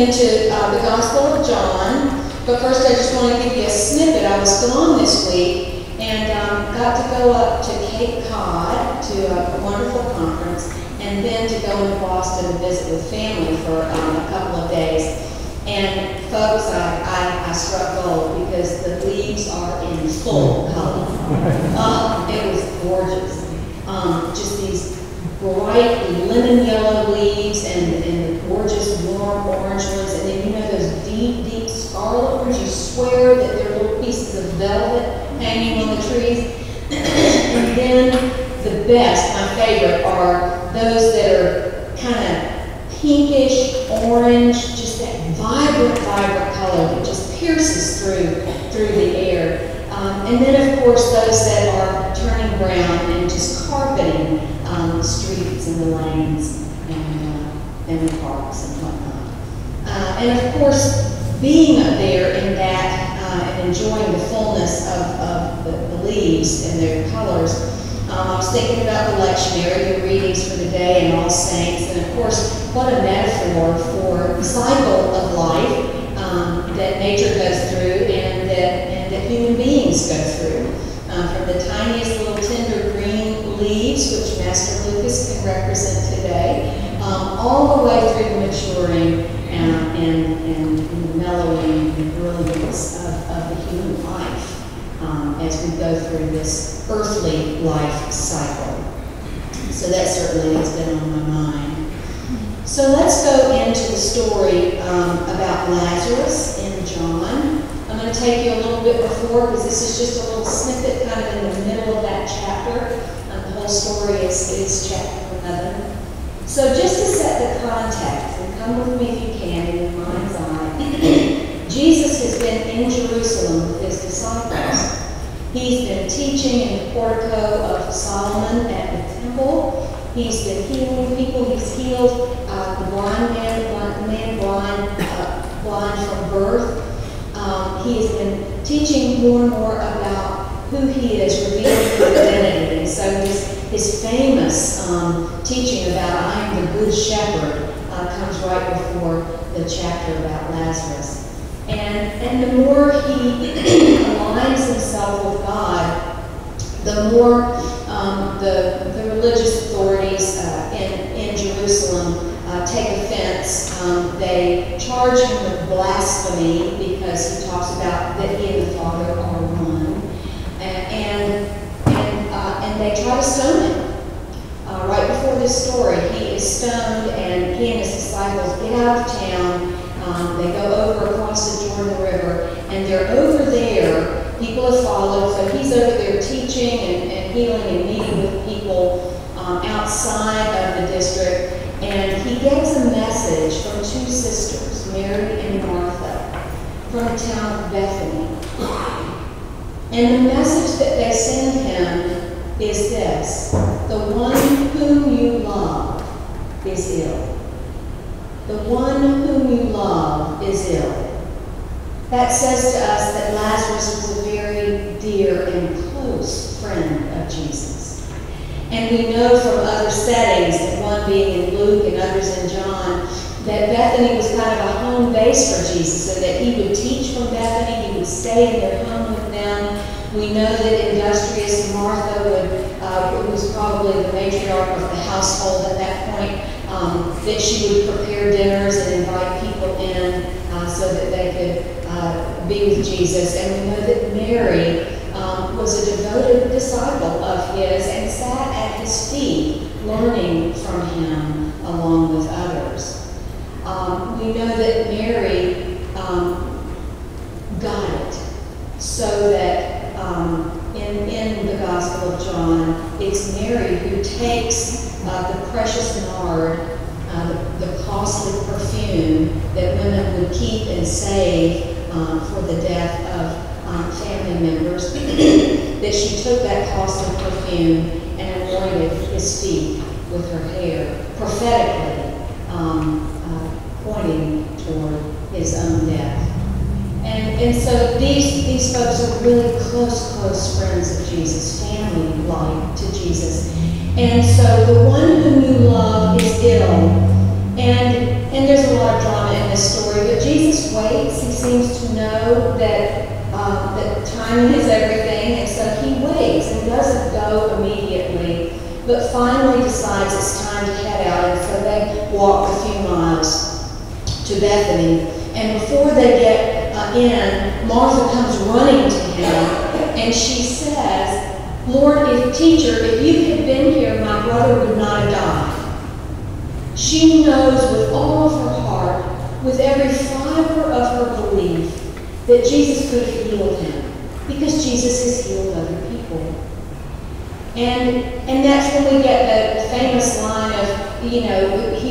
into the Gospel of John, but first I just want to give you a snippet. I was gone this week and got to go up to Cape Cod to a wonderful conference, and then to go into Boston and visit with family for a couple of days. And folks, I struck gold because the leaves are in full color. It was gorgeous. Just these bright lemon yellow leaves and the gorgeous warm orange ones, and then you know those deep, deep scarlet ones. You swear that they're little pieces of velvet hanging on the trees. And then the best, my favorite, are those that are kind of pinkish orange, just that vibrant color that just pierces through the air. And then, of course, those that are turning brown and just carpeting the streets and the lanes and the parks and whatnot. And, of course, being up there in that and enjoying the fullness of the leaves and their colors, I was thinking about the lectionary, the readings for the day, and All Saints, and of course, what a metaphor for the cycle of life that nature goes through and that human beings go through. From the tiniest little tender green leaves, which Master Lucas can represent today, all the way through the maturing and the mellowing and brilliance of the human life as we go through this earthly life cycle. So that certainly has been on my mind. So let's go into the story about Lazarus in John. I'm going to take you a little bit before, because this is just a little snippet kind of in the middle of that chapter. The whole story is chapter 11. So just to set the context, and come with me if you can in your mind's eye, Jesus has been in Jerusalem with his disciples. He's been teaching in the portico of Solomon at the temple. He's been healing people. He's healed the blind man blind from birth. He has been teaching more and more about who he is, revealing his identity. And so his famous teaching about I am the good shepherd comes right before the chapter about Lazarus. And the more he aligns himself with God, the more the religious authorities in Jerusalem take offense. They charge him with blasphemy because he talks about that he and the Father are one, and they try to stone him. Right before this story, he is stoned, and he and his disciples get out of town. They go over across the Jordan River, and they're over there. People have followed, so he's over there teaching and healing and meeting with people outside of the district. And he gets a message from two sisters, Mary and Martha, from the town of Bethany. And the message that they send him is this: the one whom you love is ill. The one whom you love is ill. That says to us that Lazarus was a very dear and close friend of Jesus. And we know from other settings, one being in Luke and others in John, that Bethany was kind of a home base for Jesus, so that he would teach from Bethany, he would stay in their home with them. We know that industrious Martha who was probably the matriarch of the household at that point, that she would prepare dinners and invite people in so that they could be with Jesus. And we know that Mary was a devoted disciple of his and sat at his feet learning from him along with others. We know that Mary got it, so that in the Gospel of John, it's Mary who takes the precious nard, the costly perfume that women would keep and save for the death of family members, that she took that costly perfume and anointed his feet with her hair, prophetically pointing toward his own death. And so these folks are really close friends of Jesus, family-like to Jesus. And so the one whom you love is ill. And there's a lot of drama in this this story, but Jesus waits. He seems to know that timing is everything, and so he waits and doesn't go immediately, but finally decides it's time to head out, and so they walk a few miles to Bethany. And before they get in, Martha comes running to him, and she says, "Lord, Teacher, if you had been here, my brother would not have died." She knows with all of her heart, with every fiber of her belief, that Jesus could have healed him, because Jesus has healed other people. And that's when we get the famous line of, he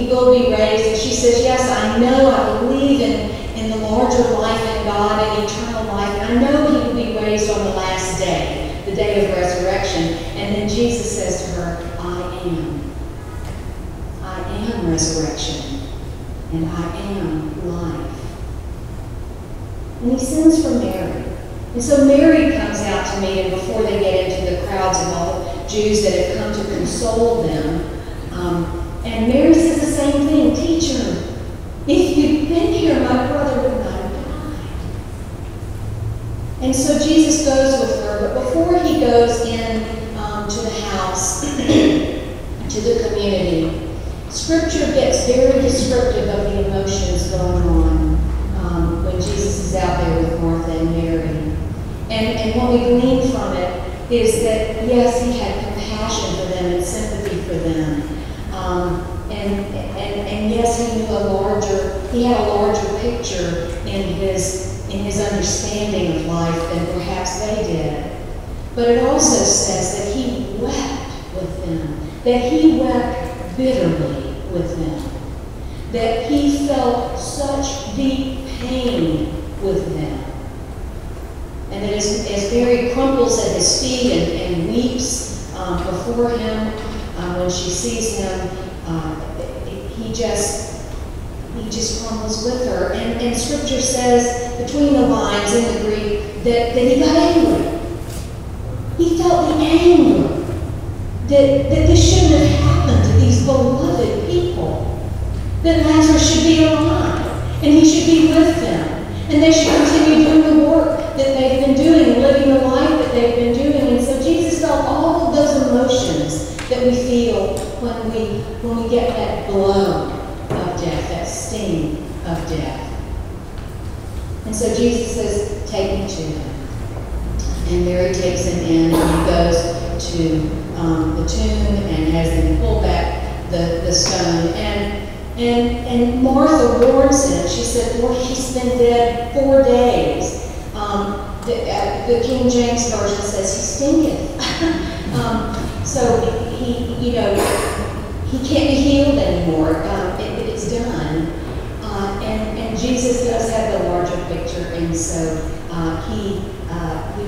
will be raised. And she says, yes, I know, I believe in the larger life in God and eternal life. I know he will be raised on the last day, the day of resurrection. And then Jesus says to her, I am resurrection, and I am life. And he sends for Mary. And so Mary comes out to meet him before they get into the crowds of all the Jews that have come to console them. And Mary says the same thing, Teacher, if you'd been here, my brother would not have died. And so Jesus goes with her, but before he goes in to the house, to the community, Scripture gets very descriptive of the emotions going on when Jesus is out there with Martha and Mary. And what we glean from it is that, yes, he had compassion for them and sympathy for them. And yes, he had a larger picture in his understanding of life than perhaps they did. But it also says that he wept with them, that he wept bitterly with them, that he felt such deep pain with them. And that as Mary crumples at his feet and weeps before him, when she sees him, he just crumbles with her. And Scripture says, between the lines in the Greek, that he got angry. He felt the anger that this shouldn't have happened to these beloved people. That Lazarus should be alive, and he should be with them, and they should continue doing the work that they've been doing, and living the life that they've been doing. And so Jesus felt all of those emotions that we feel when we get that blow of death, that sting of death. And so Jesus says, take me to him. And Mary takes him in, and he goes to the tomb and has them pull back the stone. And Martha warns him. She said, Lord, he's been dead 4 days. The King James Version says he stinketh. So he can't be healed anymore. It's done. And Jesus does have the larger picture, and so he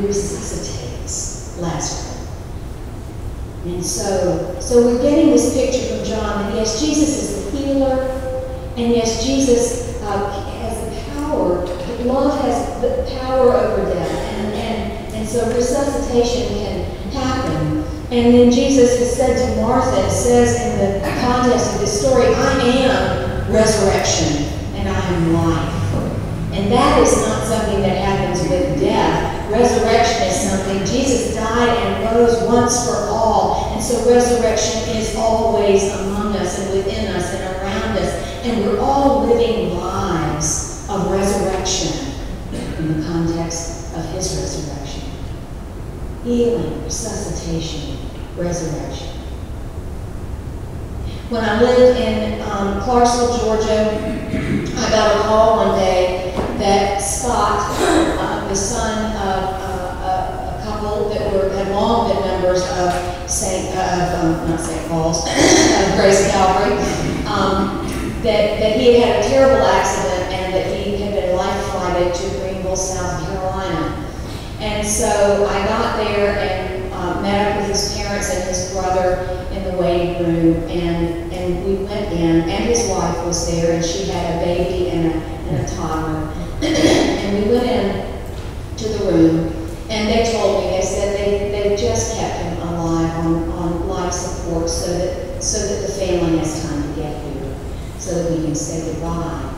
resuscitates Lazarus. And so we're getting this picture from John that yes, Jesus is the healer, and yes, Jesus has the power. Love has the power over death, and so resuscitation can happen. And then Jesus has said to Martha, it says in the context of this story, I am resurrection and I am life. And that is not something that happens with death. Resurrection is something. Jesus died and rose once for all. And so resurrection is always among us and within us and around us. And we're all living lives of resurrection in the context of his resurrection. Healing, resuscitation, resurrection. When I lived in Clarksville, Georgia, I got a call one day that Scott, the son of a couple that had long been members of not St. Paul's, of Grace Calvary, that he had had a terrible accident and that he had been life-flighted to Greenville, South Carolina. And so I got there and met up with his parents and his brother in the waiting room, and we went in, and his wife was there, and she had a baby and a toddler. And we went in to the room, and they told me, they said they just kept him alive on life support so that the family has time to get here, so that we can say goodbye.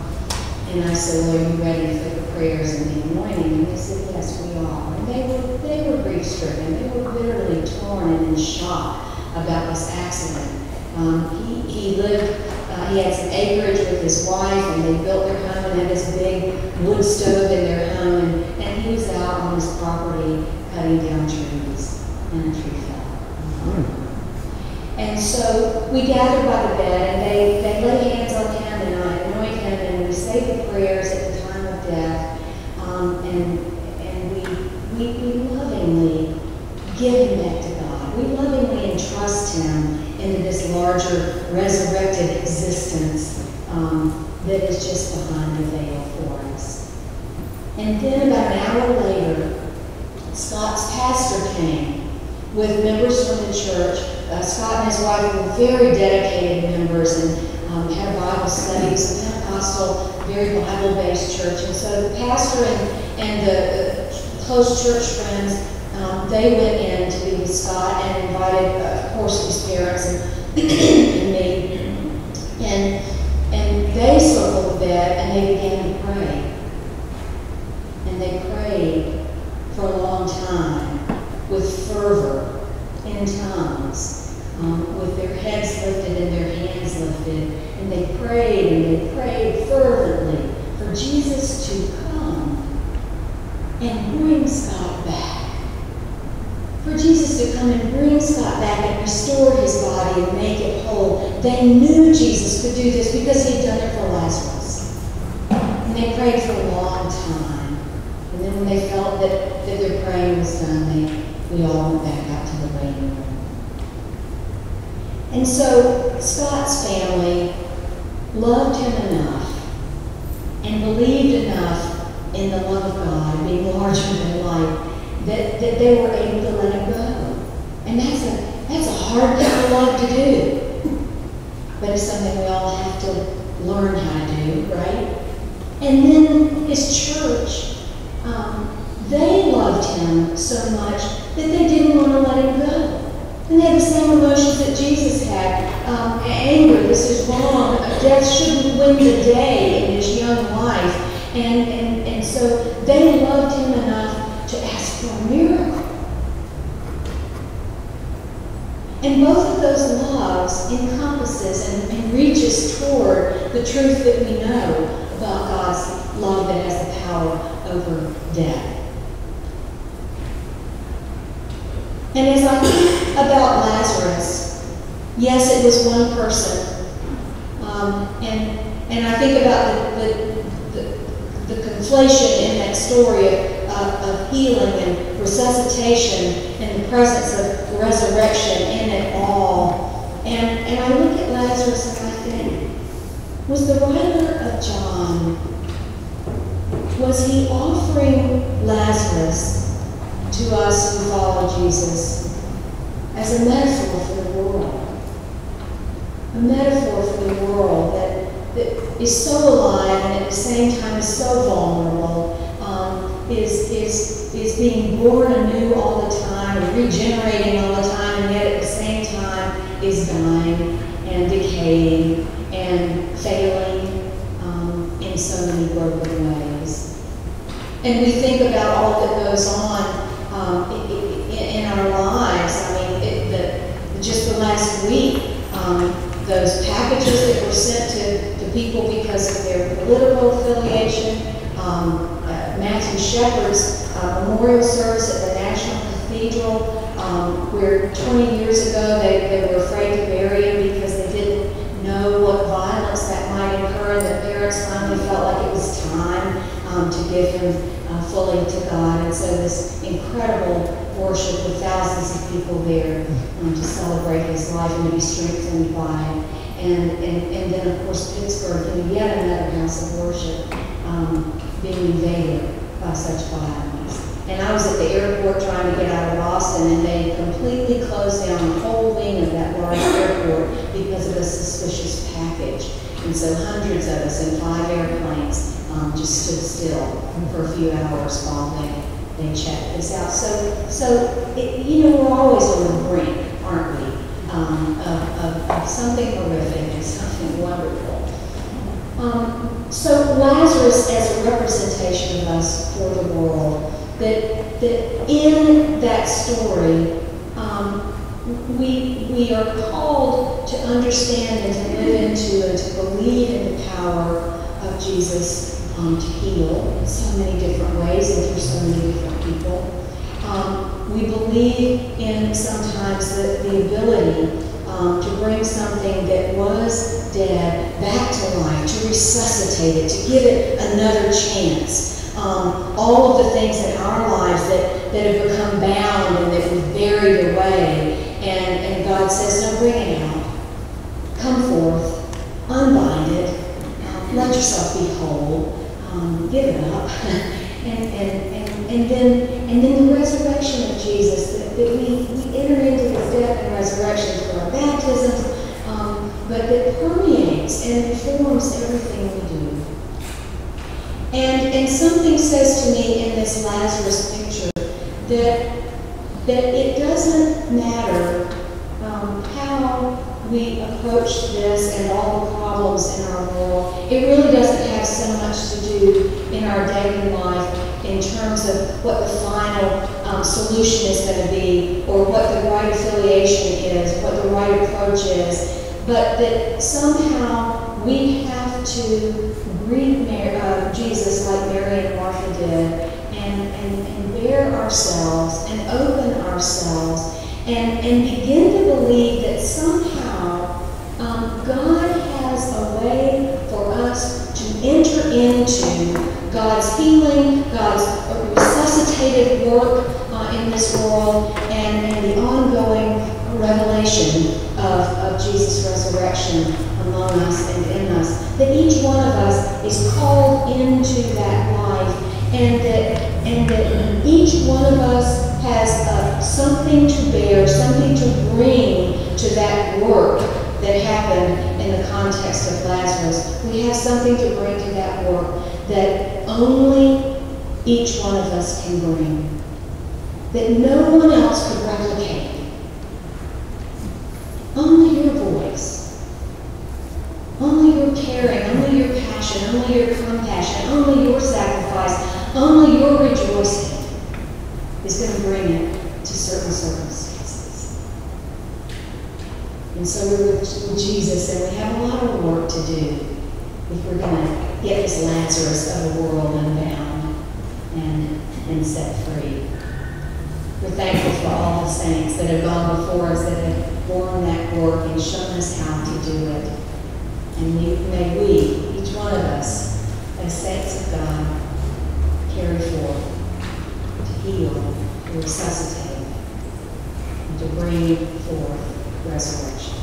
And I said, well, are you ready for the prayers and the anointing? And they said, yes, we are. And they were grief-stricken. They were bitterly torn and in shock about this accident. He lived, he had some acreage with his wife, and they built their home and had this big wood stove in their home, and he was out on his property cutting down trees, and a tree fell. And so we gathered by the bed, and they laid hands on him, and I anointed him, and we say the prayers at the time of death, and we lovingly give him back to God. We lovingly entrust him into this larger resurrected existence that is just behind the veil for us. And then about an hour later, Scott's pastor came with members from the church. Scott and his wife were very dedicated members and had a Bible study. It was a Pentecostal, very Bible-based church. And so the pastor and the close church friends, they went in to be with Scott and invited, of course, his parents and me. And they circled the bed and they began to pray. And they prayed for a long time with fervor, in tongues, with their heads lifted and their hands lifted. And they prayed fervently for Jesus to come and bring Scott back. For Jesus to come and bring Scott back and restore his body and make it whole. They knew Jesus could do this because he had done it for Lazarus. And they prayed for a long time. And then when they felt that their praying was done, we all went back out to the waiting room. And so Scott's family loved him enough and believed enough in the love of God being larger than life that they were able to let him go. And that's a hard thing to love to do. But it's something we all have to learn how to do, right? And then his church, they loved him so much that they didn't want to let him go. And they had the same emotions that Jesus had. Anger, this is wrong. Death shouldn't win the day in his young life. And so they loved him enough to ask for a miracle. And both of those loves encompasses and reaches toward the truth that we know about God's love that has the power over death. And as I think about Lazarus, yes, it was one person. And I think about the conflation in that story of healing and resuscitation and the presence of resurrection in it all. And I look at Lazarus and I think, was the writer of John, was he offering Lazarus to us who follow Jesus as a metaphor for the world? A metaphor for the world that is so alive and at the same time is so vulnerable, is being born anew all the time, and regenerating all the time, and yet at the same time is dying and decaying and failing in so many broken ways. And we think about all that goes on in our lives. I mean, just the last week, those packages that were sent to people because of their political affiliation, Matthew Shepard's memorial service at the National Cathedral, where 20 years ago they were afraid to bury him because they didn't know what violence that might incur, and the parents finally felt like it was time to give him fully to God. And so this incredible worship with thousands of people there to celebrate his life and to be strengthened by it. And then, of course, Pittsburgh, yet another house of worship being invaded by such violence. And I was at the airport trying to get out of Austin, and they completely closed down the whole wing of that large airport because of a suspicious package. And so hundreds of us in 5 airplanes just stood still for a few hours while they checked this out. So we're always on the brink, aren't we, of something horrific and something wonderful. So Lazarus as a representation of us for the world, that in that story, we are called to understand and to live into and to believe in the power of Jesus to heal in so many different ways and through so many different people. We believe in sometimes the ability to bring something that was dead back to life, to resuscitate it, to give it another chance. All of the things in our lives that have become bound and that we've buried away, and God says, no, bring it out. Come forth, unbind it, let yourself be whole, give it up. And then the resurrection of Jesus, that we enter into his death and resurrection through our baptisms, but that permeates and informs everything we do. And something says to me in this Lazarus picture that it doesn't matter how we approach this and all the problems in our world. It really doesn't have so much to do in our daily life in terms of what the final solution is going to be, or what the right affiliation is, what the right approach is, but that somehow we have to greet Jesus like Mary and Martha did, and bare ourselves and open ourselves and begin to believe that somehow God has a way for us to enter into God's healing, God's resuscitated work in this world, and the ongoing revelation of Jesus' resurrection among us and in us. That each one of us is called into that life, and that each one of us has something to bear, something to bring to that work that happened in the context of Lazarus. We have something to bring to that work that only each one of us can bring, that no one else could replicate. Only your voice, only your caring, only your passion, only your compassion, only your sacrifice, only your rejoicing is going to bring it to certain circumstances. And so we're with Jesus, and we have a lot of work to do if we're going to get this Lazarus of the world unbound and set free. We're thankful for all the saints that have gone before us, that have borne that work and shown us how to do it. And may we, each one of us, as saints of God, carry forth to heal, to resuscitate, and to bring forth resurrection.